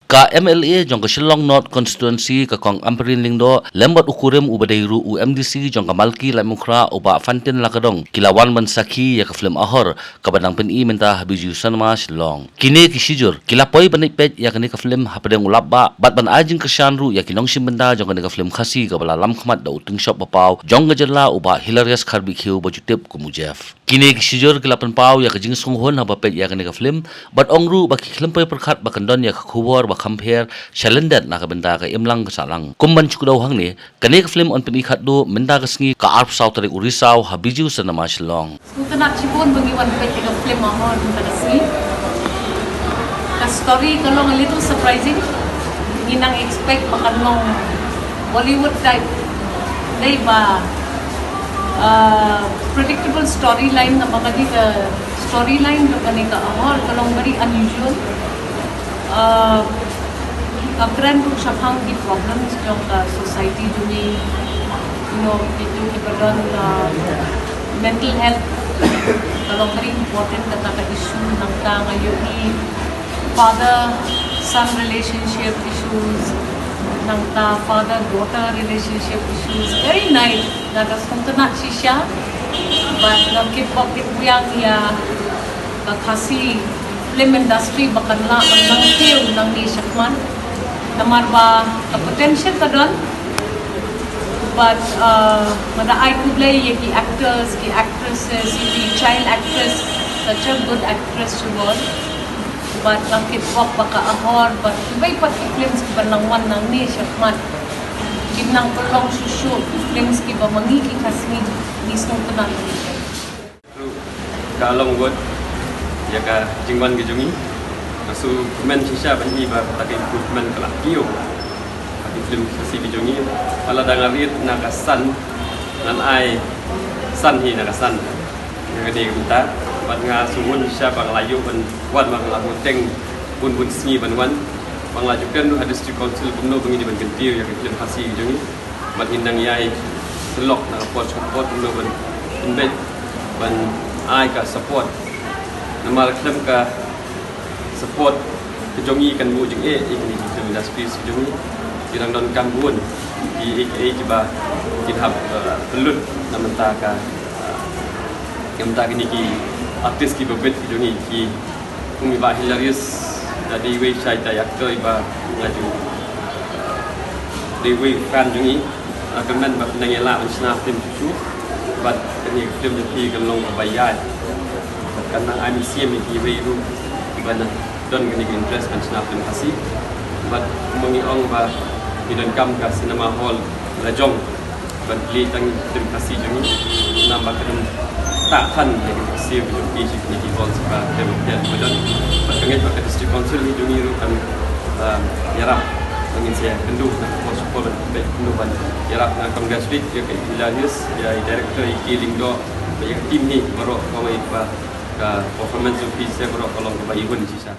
Ka MLA jong ka Shillong North constituency ka kong Amperin Lingdo lembat ukurem ubadeiru UMDC jong ka Malki Lamukra uba Fantin Lakadong kilawan man saki ya ka film ahor kabadang peni menta habiju sanma Shillong kini kisijur kilapoi banipet ya ka ni ka film hapadeng ulabba bat ban ajing ka shanru ya kinong simbenda jong ka ni ka film khasi ka bala lam khmat da uting shop bapau jong ka jalla uba hilarious kharbikhiu bajutep kumujef kini kisijur kilapan pau ya ka jing sunghon habapet ya ka ni ka film bat ongru ba kiklempoi perkhat ba kandon ya ka khubor ba compare shalendet na ka benda ka imlang ka salang kumban chukudaw hang ni kani ka film on peni khat do menda ka sngi ka arp south tarik urisau habiju sanama Shillong Sutana chipon bagi wan pet ka film ahon ka si ka story kalong a little surprising ginang expect makanong Bollywood type dai ba predictable storyline na magadi ka storyline do kani ka ahor kalong very unusual Kapren to Shafang ki problems jong ka society juni itu kipadon mental health kalong very important kata ka issue nang ta ngayon ni father son relationship issues nang ta father daughter relationship issues very nice nada suntana shisha but nang kipok kipuyang ya ka khasi film industry bakanla ang nang tiu nang ni Shakman namar ba ka potential ka don but mada I could play ki actors ki actresses ki child actress such a good actress she was but ang kitwak baka ahor but ibay pat films ki banangwan nang ni Shakman ginang kulong susyo films ki ba mangiki kasmi nisong tanan kalong god ya ka jingwan gejungi Masu komen shisha bani ba tak improvement kelak kio. Tapi film sisi bijungi pala dangarit nakasan nan ai san hi nakasan. Yang di kita bat nga sumun shisha bang layu ban wan bang labu teng bun sni ban wan bang lajukan ada district council kumno bangi di ban kentir yang film hasi bijungi bat hindang yai telok na support kumno ban invite ban ai ka support nama film ka support kejongi kan bu jeng ini film industri kejongi kirang don kambun di kiba kithap belut namenta ka kemta kini ki artis ki bebet kejongi ki kumi ba hilarious jadi we chai ta actor iba ngaju di we kan jongi kemen ba nangela unsna film chu bat kini film jadi gelong bayai karena IMC mi we ru bana don gani interest kan snap film hasi but mengi ong ba idon kam ka cinema hall Lajong ban li tang film hasi jumi nambah kan tak kan jadi hasi video page ni hall ba film dia badon pakanget ba district council ni jumi ru kan yarap mengin saya kendu nak support baik kendu ban yarap nak congratulate ya ke hilarious ya director Iki Lingdo ya tim ni baru kami ba performance of peace saya baru kalau kebaik pun sisa